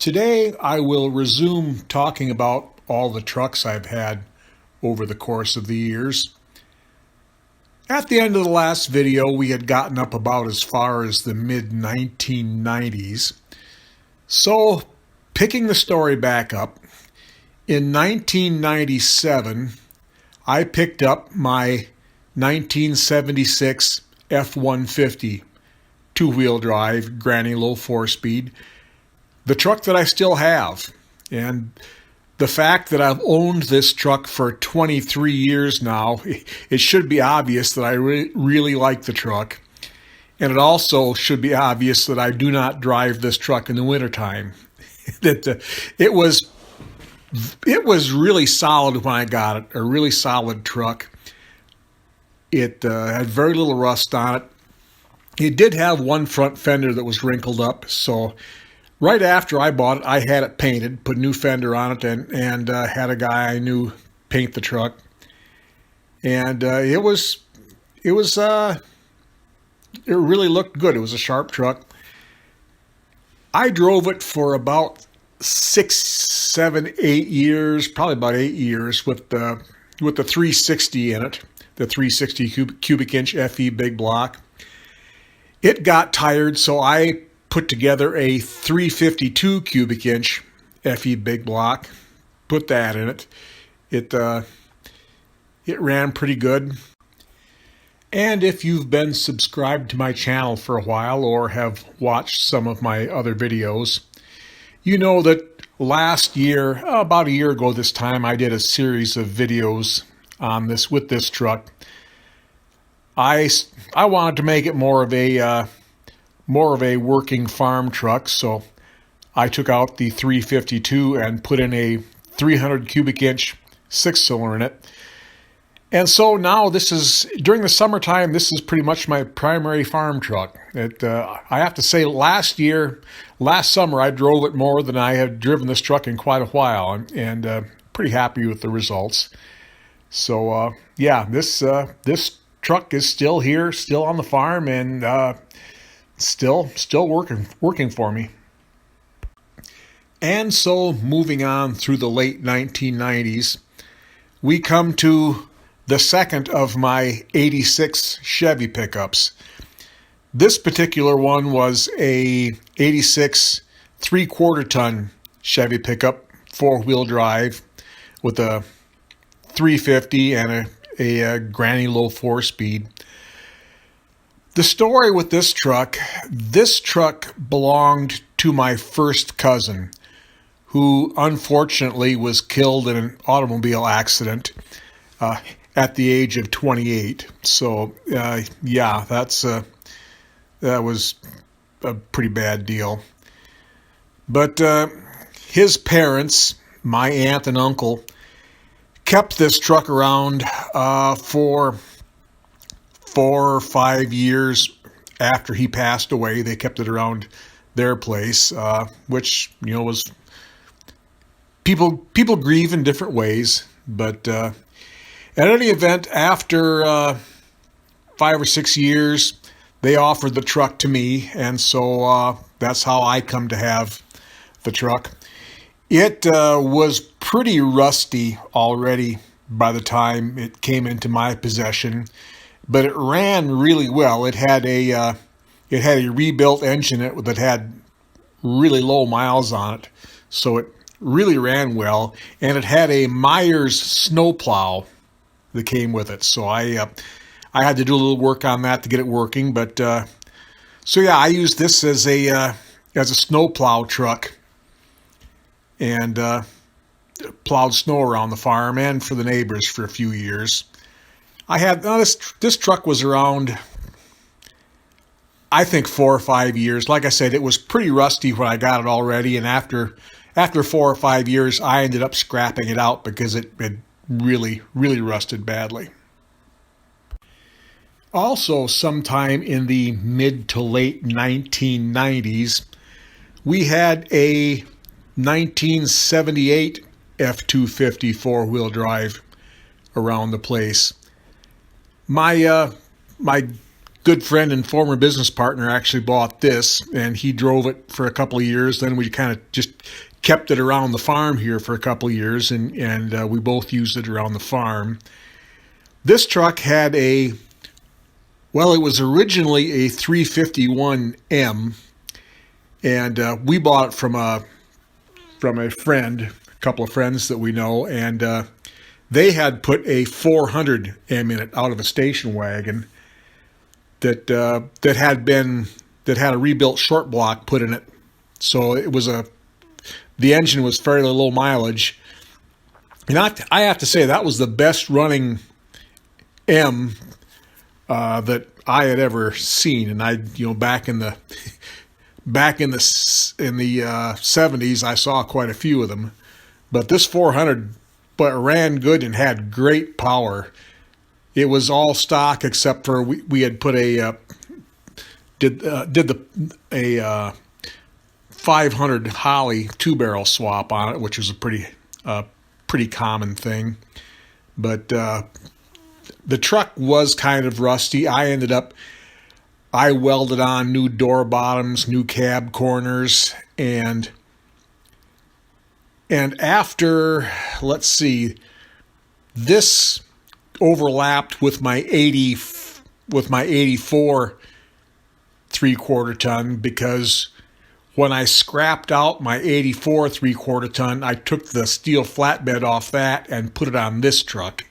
Today I will resume talking about all the trucks I've had over the course of the years. At the end of the last video, we had gotten up about as far as the mid-1990s. So, picking the story back up, in 1997, I picked up my 1976 F-150 two-wheel drive Granny Low 4-speed, the truck that I still have. And the fact that I've owned this truck for 23 years now, it should be obvious that I really like the truck. And it also should be obvious that I do not drive this truck in the wintertime. It was really solid when I got it, a really solid truck. It had very little rust on it. It did have one front fender that was wrinkled up, so right after I bought it, I had it painted, put a new fender on it, and had a guy I knew paint the truck. And it really looked good. It was a sharp truck. I drove it for about 6, 7, 8 years, probably about 8 years with the 360 in it, the 360 cubic inch FE big block. It got tired, so I put together a 352 cubic inch FE big block, put that in it. It ran pretty good. And if you've been subscribed to my channel for a while or have watched some of my other videos, you know that last year, about a year ago this time, I did a series of videos on this with this truck. I wanted to make it more of a working farm truck, so I took out the 352 and put in a 300 cubic inch 6-cylinder in it. And so now during the summertime, this is pretty much my primary farm truck. I have to say last summer, I drove it more than I had driven this truck in quite a while, and pretty happy with the results. So yeah, this truck is still here, still on the farm, and still working for me. And so moving on through the late 1990s, we come to the second of my 86 Chevy pickups. This particular one was a 86 3/4 ton Chevy pickup, 4-wheel drive with a 350 and a Granny Low 4-speed. The story with this truck belonged to my first cousin, who unfortunately was killed in an automobile accident at the age of 28. So yeah, that was a pretty bad deal. But his parents, my aunt and uncle, kept this truck around for 4 or 5 years after he passed away. They kept it around their place, which, you know, was people grieve in different ways. But at any event, after 5 or 6 years, they offered the truck to me, and so that's how I come to have the truck. It was pretty rusty already by the time it came into my possession, but it ran really well. It had a rebuilt engine that had really low miles on it, so it really ran well. And it had a Myers snowplow that came with it, so I had to do a little work on that to get it working. But so yeah, I used this as a snowplow truck, and plowed snow around the farm and for the neighbors for a few years. This truck was around, I think, 4 or 5 years. Like I said, it was pretty rusty when I got it already, and after 4 or 5 years, I ended up scrapping it out because it had really rusted badly. Also, sometime in the mid to late 1990s, we had a 1978 F-250 4-wheel drive around the place. My good friend and former business partner actually bought this, and he drove it for a couple of years. Then we kind of just kept it around the farm here for a couple of years, and we both used it around the farm. This truck had it was originally a 351M, and we bought it from a friend, a couple of friends that we know, and they had put a 400M in it out of a station wagon that had a rebuilt short block put in it. So the engine was fairly low mileage, and I have to say that was the best running M that I had ever seen. And back in the 70s, I saw quite a few of them, but this 400 ran good and had great power. It was all stock except for we had put a 500 Holley 2-barrel swap on it, which was a pretty common thing. But the truck was kind of rusty. I welded on new door bottoms, new cab corners, and after, let's see, this overlapped with my 84 3/4 ton, because when I scrapped out my 84 3/4 ton, I took the steel flatbed off that and put it on this truck.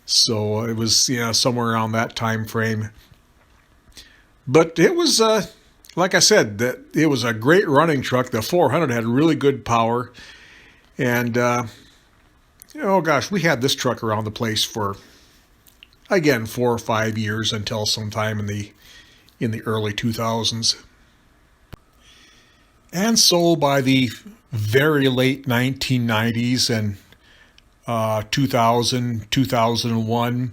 So it was, somewhere around that time frame. But it was, like I said, it was a great running truck. The 400 had really good power. And, oh gosh, we had this truck around the place for, again, 4 or 5 years until sometime in the early 2000s. And so by the very late 1990s and 2000, 2001,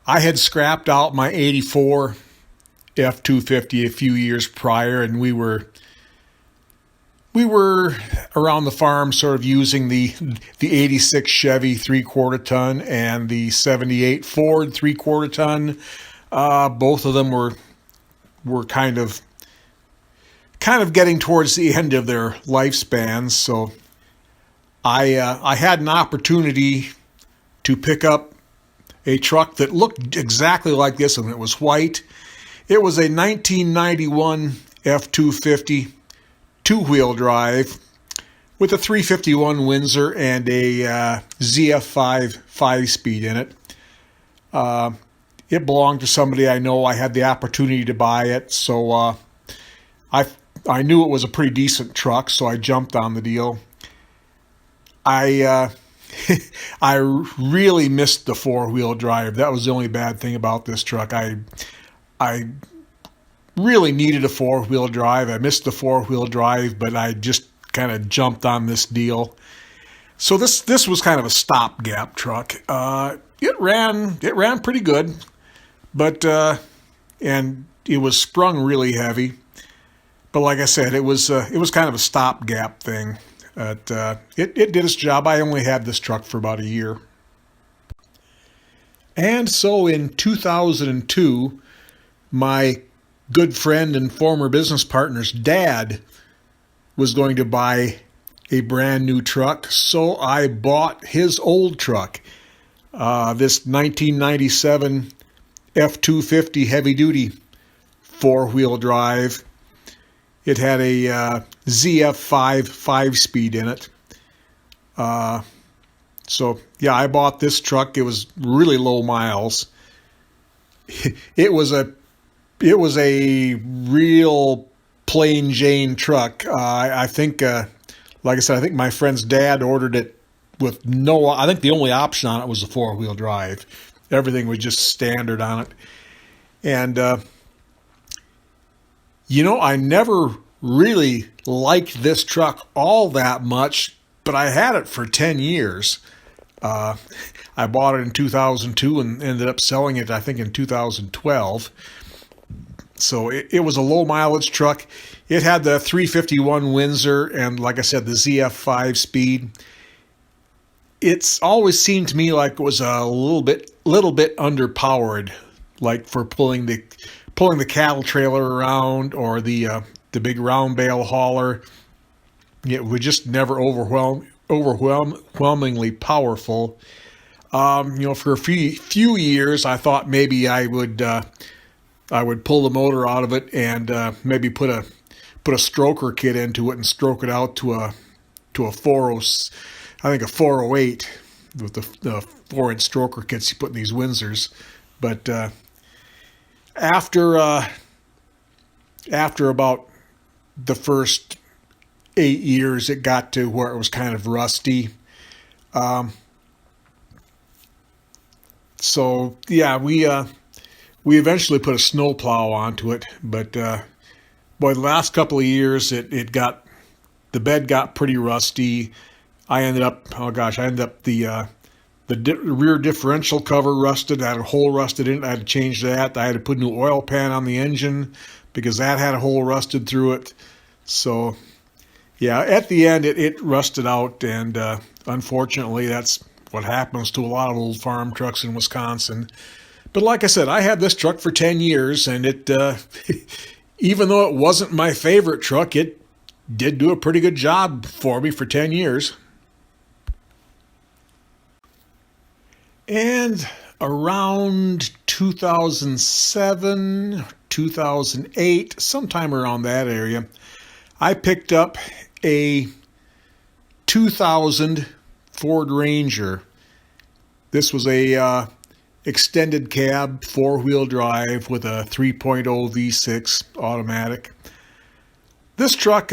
I had scrapped out my 84 F-250 a few years prior, and we were around the farm sort of using the 86 Chevy 3/4 ton and the 78 Ford 3/4 ton. Both of them were kind of getting towards the end of their lifespans, so I had an opportunity to pick up a truck that looked exactly like this, and it was white. It was a 1991 F-250 two-wheel drive with a 351 Windsor and a ZF5 5-speed in it. It belonged to somebody I know. I had the opportunity to buy it, so I knew it was a pretty decent truck, so I jumped on the deal. I really missed the four-wheel drive. That was the only bad thing about this truck. I really needed a four-wheel drive. I missed the four-wheel drive, but I just kind of jumped on this deal. So this was kind of a stopgap truck. It ran pretty good, but and it was sprung really heavy. But like I said, it was kind of a stopgap thing. It did its job. I only had this truck for about a year. And so in 2002, my good friend and former business partner's dad was going to buy a brand new truck, so I bought his old truck, this 1997 F-250 heavy-duty four-wheel drive. It had a ZF5 5-speed in it. So yeah, I bought this truck. It was really low miles. It was a real plain Jane truck. I think, like I said, I think my friend's dad ordered it with I think the only option on it was the four-wheel drive. Everything was just standard on it. And, I never really liked this truck all that much, but I had it for 10 years. I bought it in 2002 and ended up selling it, I think, in 2012. So it was a low mileage truck. It had the 351 Windsor and, like I said, the ZF 5-speed. It's always seemed to me like it was a little bit underpowered, like for pulling the pulling the cattle trailer around or the big round bale hauler. It was just never overwhelmingly powerful. For a few years, I thought maybe I would pull the motor out of it and maybe put a stroker kit into it and stroke it out to a 408 with the 4-inch stroker kits you put in these Windsors. But after about the first 8 years, it got to where it was kind of rusty. So yeah, we eventually put a snowplow onto it, but boy, the last couple of years, the bed got pretty rusty. I ended up the rear differential cover rusted. I had a hole rusted in it. I had to change that. I had to put a new oil pan on the engine because that had a hole rusted through it. So yeah, at the end, it rusted out, and unfortunately, that's what happens to a lot of old farm trucks in Wisconsin. But like I said, I had this truck for 10 years, and it, even though it wasn't my favorite truck, it did do a pretty good job for me for 10 years. And around 2007, 2008, sometime around that area, I picked up a 2000 Ford Ranger. This was a extended cab, 4-wheel drive with a 3.0 V6 automatic. This truck,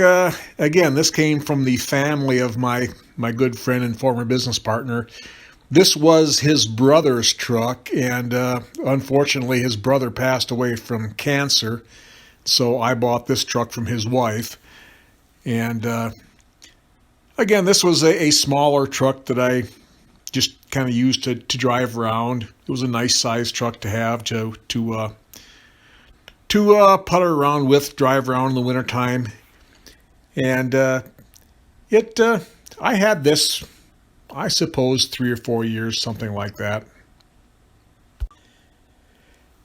again, this came from the family of my good friend and former business partner. This was his brother's truck, and unfortunately his brother passed away from cancer, so I bought this truck from his wife. And again, this was a smaller truck that I just kind of used to drive around. It was a nice sized truck to have to putter around with, drive around in the wintertime. And I had this, I suppose, 3 or 4 years, something like that.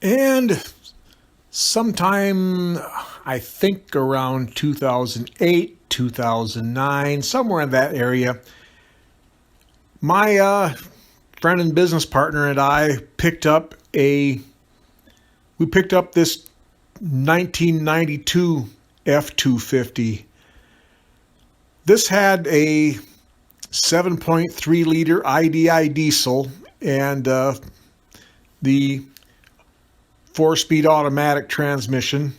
And sometime, I think around 2008, 2009, somewhere in that area, my friend and business partner and I picked up this 1992 F-250. This had a 7.3 liter IDI diesel and the 4-speed automatic transmission.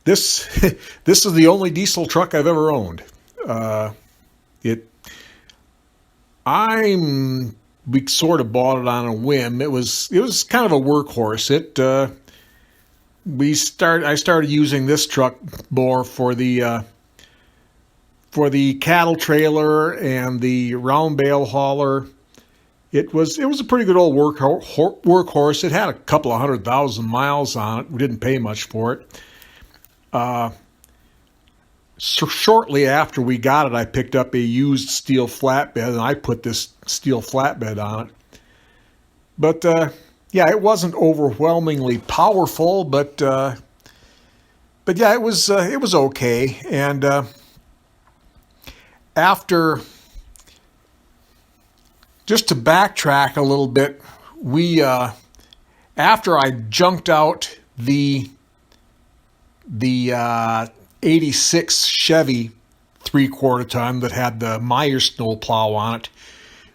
This is the only diesel truck I've ever owned. We sort of bought it on a whim. It was kind of a workhorse. I started using this truck more for the cattle trailer and the round bale hauler. It was a pretty good old workhorse. It had a couple of 100,000 miles on it. We didn't pay much for it. So shortly after we got it, I picked up a used steel flatbed, and I put this steel flatbed on it. But yeah, it wasn't overwhelmingly powerful, but yeah, it was okay. And after, just to backtrack a little bit, after I junked out the 86 Chevy 3/4 ton that had the Meyer snowplow on it,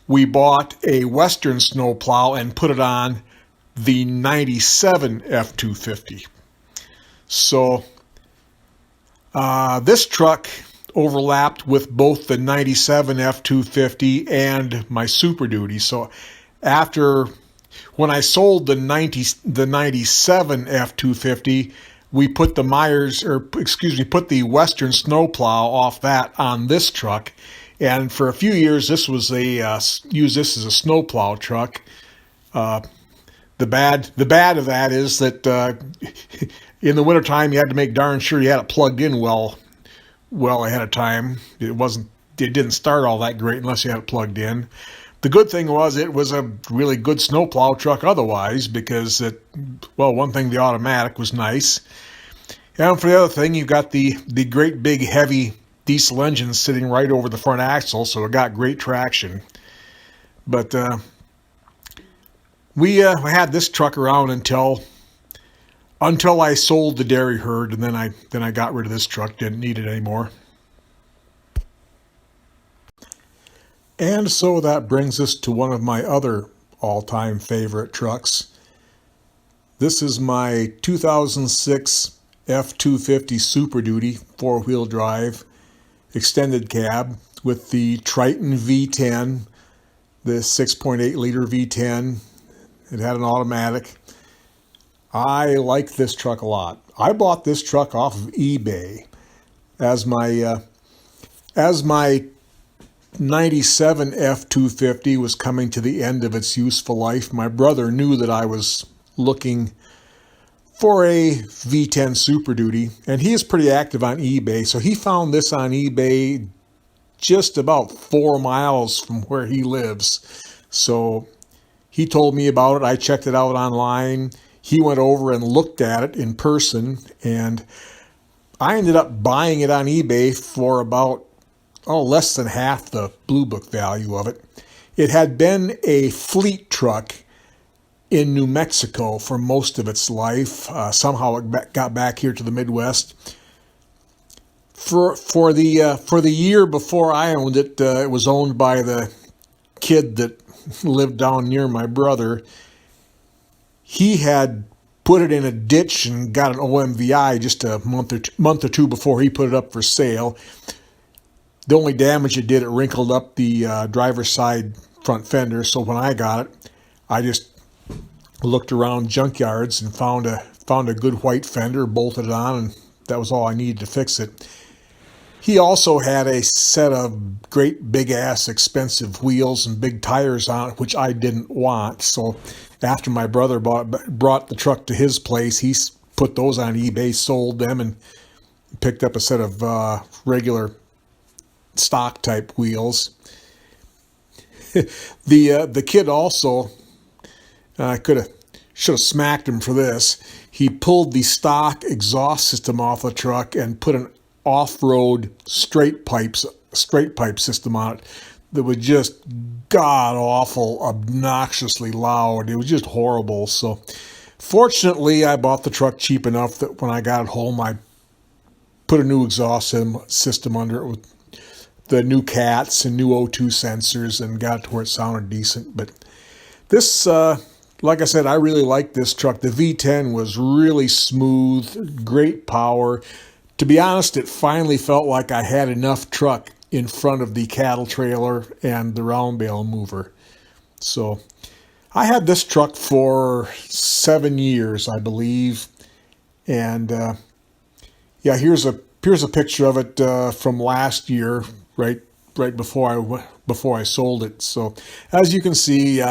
we bought a Western snowplow and put it on the 97 F-250. So this truck overlapped with both the 97 F-250 and my Super Duty. So when I sold the 97 F-250, we put the put the Western snowplow off that on this truck, and for a few years this was used this as a snowplow truck. The bad of that is that in the wintertime you had to make darn sure you had it plugged in well ahead of time. It didn't start all that great unless you had it plugged in. The good thing was it was a really good snowplow truck otherwise, because one thing, the automatic was nice. And for the other thing, you've got the great big heavy diesel engine sitting right over the front axle, so it got great traction. But we had this truck around until I sold the dairy herd, and then I got rid of this truck, didn't need it anymore. And so that brings us to one of my other all-time favorite trucks. This is my 2006 F-250 Super Duty 4-wheel drive extended cab with the Triton V10, the 6.8 liter V10. It had an automatic. I like this truck a lot. I bought this truck off of eBay as my 97 F-250 was coming to the end of its useful life. My brother knew that I was looking for a V10 Super Duty, and he is pretty active on eBay, so he found this on eBay just about 4 miles from where he lives. So he told me about it. I checked it out online. He went over and looked at it in person, and I ended up buying it on eBay for about less than half the Blue Book value of it. It had been a fleet truck in New Mexico for most of its life. Somehow it got back here to the Midwest. For the year before I owned it, it was owned by the kid that lived down near my brother. He had put it in a ditch and got an OMVI just a month or two before he put it up for sale. The only damage it did, it wrinkled up the driver's side front fender. So when I got it, I just looked around junkyards and found a good white fender, bolted it on, and that was all I needed to fix it. He also had a set of great big ass expensive wheels and big tires on it, which I didn't want. So after my brother brought the truck to his place, he put those on eBay, sold them, and picked up a set of regular stock type wheels. The kid also, should have smacked him for this. He pulled the stock exhaust system off the truck and put an off-road straight pipe system on it that was just god awful, obnoxiously loud. It was just horrible. So fortunately, I bought the truck cheap enough that when I got it home, I put a new exhaust system under it with the new cats and new O2 sensors, and got it to where it sounded decent. But this, like I said, I really like this truck. The V10 was really smooth, great power. To be honest, it finally felt like I had enough truck in front of the cattle trailer and the round bale mover. So I had this truck for 7 years, I believe. And yeah, here's a picture of it from last year, right before I sold it. So as you can see,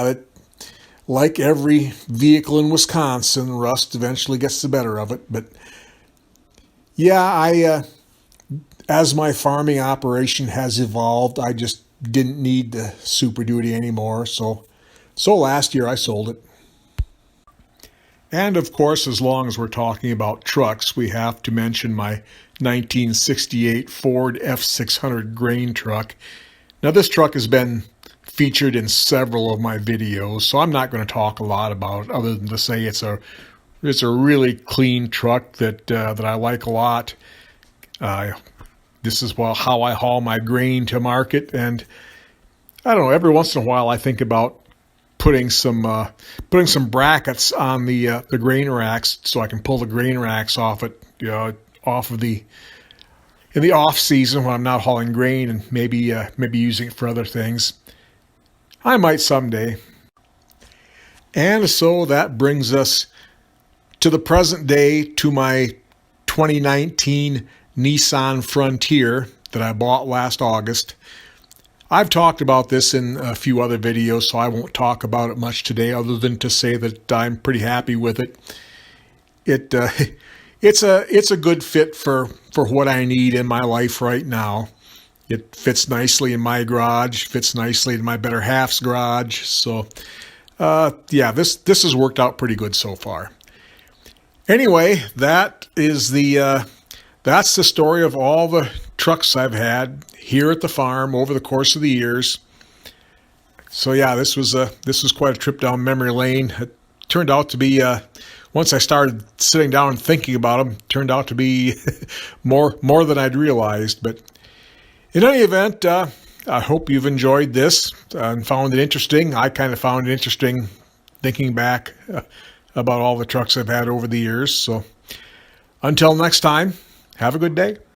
like every vehicle in Wisconsin, rust eventually gets the better of it. But yeah, as my farming operation has evolved, I just didn't need the Super Duty anymore. So last year I sold it. And of course, as long as we're talking about trucks, we have to mention my 1968 Ford F600 grain truck. Now this truck has been featured in several of my videos, so I'm not going to talk a lot about it other than to say it's a really clean truck that I like a lot. This is how I haul my grain to market, and I don't know, every once in a while I think about putting some brackets on the grain racks so I can pull the grain racks off it, in the off season when I'm not hauling grain, and maybe using it for other things. I might someday. And so that brings us to the present day, to my 2019 Nissan Frontier that I bought last August. I've talked about this in a few other videos, so I won't talk about it much today other than to say that I'm pretty happy with it. It's a good fit for what I need in my life right now. It fits nicely in my garage, fits nicely in my better half's garage. So, yeah, this has worked out pretty good so far. Anyway, that's the story of all the trucks I've had here at the farm over the course of the years. So yeah, this was quite a trip down memory lane. It turned out to be once I started sitting down and thinking about them, turned out to be more than I'd realized. But in any event, I hope you've enjoyed this and found it interesting. I kind of found it interesting thinking back about all the trucks I've had over the years. So until next time, have a good day.